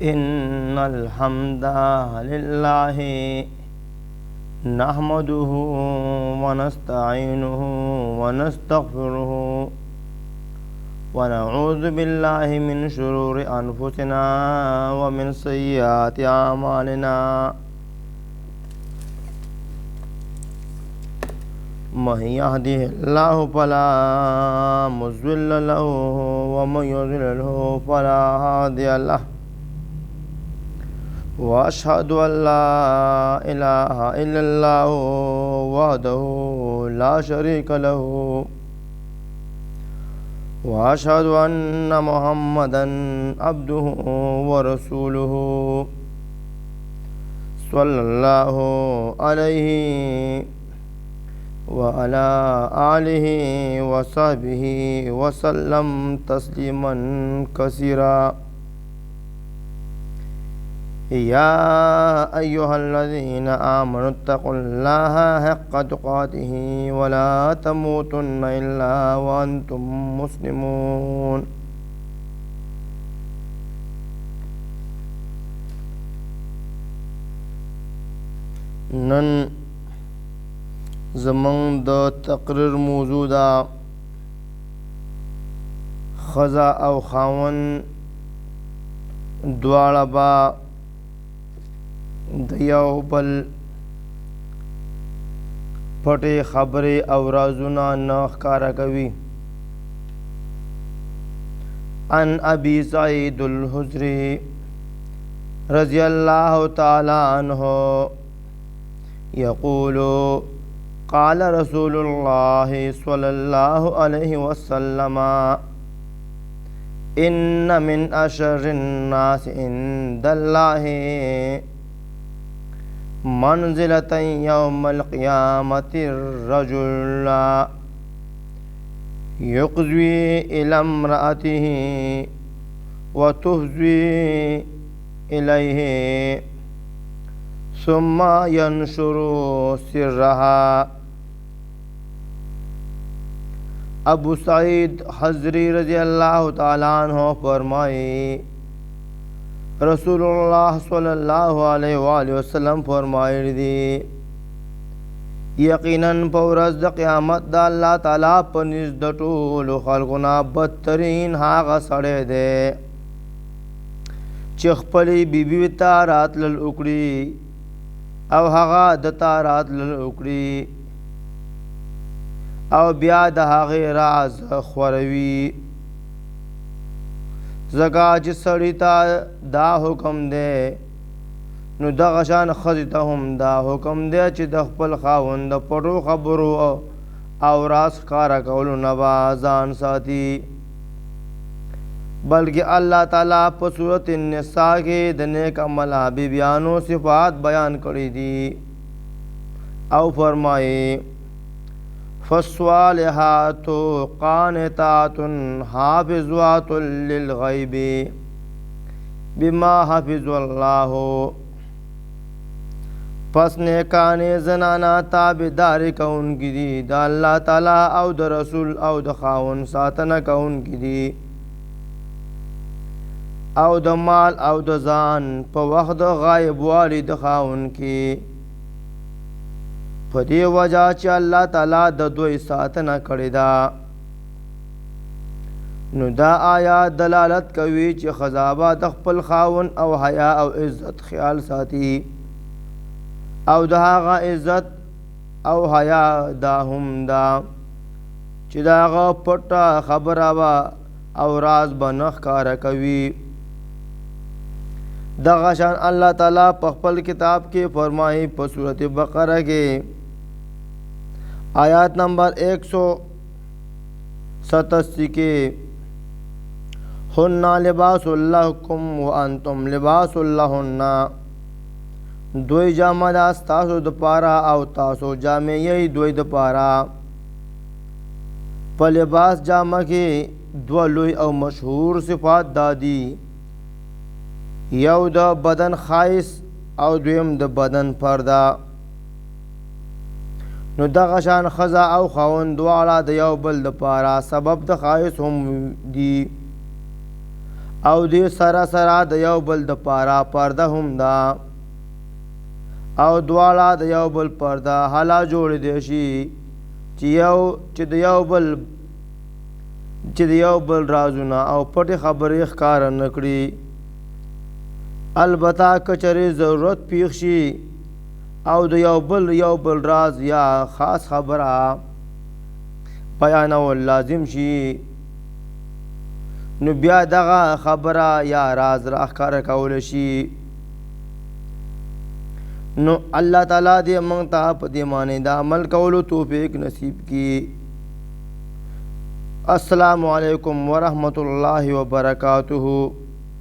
إن الحمد لله نحمده ونستعينه ونستغفره ونعوذ بالله من شرور أنفسنا ومن سيئات أعمالنا من يهده الله فلا مضل له ومن يضلله فلا هادي له وأشهد أن لا إله إلا الله وحده لا شريك له وأشهد أن محمدا عبده ورسوله صلى الله عليه وعلى آله وصحبه وسلم تسليما كثيرا يا أيها الذين آمنوا اتقوا الله حق تقاته ولا تموتن إلا وأنتم مسلمون نن زمون د تقریر موضوع دا خزا او خاون دواړه با د یو بل پټې خبرې او رازونه نه ښکاره کوي. عن ابي سعيد الخدري رضي الله تعالى عنه يقول قال رسول الله صلى الله عليه وسلم إن من أشر الناس عند الله منزلة يوم القيامة الرجل يقضي إلى امرأته وتهزي إليه ثم ينشر سرها. ابو سعید خضری رضی اللہ تعالیٰ عنہ فرمائے رسول اللہ صلی اللہ علیہ وآلہ وسلم فرمائے دی یقیناً په ورځ د قیامت د الله تعالی په نزد د ټولو خلقونه بدترین هغه سړی دی چې خپلې بیبي ته راتلل وکړي او هغه دته راتلل وکړي او بیا د هغې راز خوروي. ځکه چې سړي ته دا حکم دی نو دغه شان ښځې ته هم دا حکم دی چې د خپل خاوند د پټو خبرو او راز ښکاره کولو نه به ځان ساتي. بلکې الله تعالی په صورت النساء کې د نیک عمله بیبیانو صفات بیان کړي دي او فرمایي فالصالحات قانتات حافظات للغیب بما حفظ الله. پس نیکانې زنانا تابعداري کوونکي دي د الله تعالی او د رسول او د خاوند ساتنه کوونکي دي او د مال او د ځان په وخت د غایب والي د خاوند کې په دې وجه چې الله تعالی د دوی ساتنه کړې ده. نو دا آیات دلالت کوي چې ښځه به د خپل خاوند او حیا او عزت خیال ساتي او د هغه عزت او حیا دا هم ده چې د هغه پټه خبره به او راز به نه ښکاره کوي. دغه شان الله تعالی په خپل کتاب کې فرمایي په سورۃ بقره کې آیات نمبر 187 کې هن لباس لکم وانتم لباس لهن. دوی جامه دا ستاسو د پاره او تاسو جامې یې دوی د پاره. په لباس جامه کې دوه لوی او مشهور صفات دادي، یو د بدن خایس او دویم د بدن پرده. نو دغه شان ښځه او خاوند دواړه د یو بل دپاره سبب د ښایست هم دي او دې سره سره د یو بل د پاره پرده هم ده او دواړه د یو بل پرده حالا جوړ دی شي چې د یو بل رازونه او پټې خبرې ښکاره نه کړي. البته که چېرې ضرورت پیښ شي او د یو بل راز یا خاص خبره بیانول لازم شي نو بیا دغه خبره یا راز را ښکاره کولی شي. نو الله تعالی دې موږ ته په دې معنی د عمل کولو توفیق نصیب کړي. السلام علیکم ورحمۃ اللہ وبرکاتہ.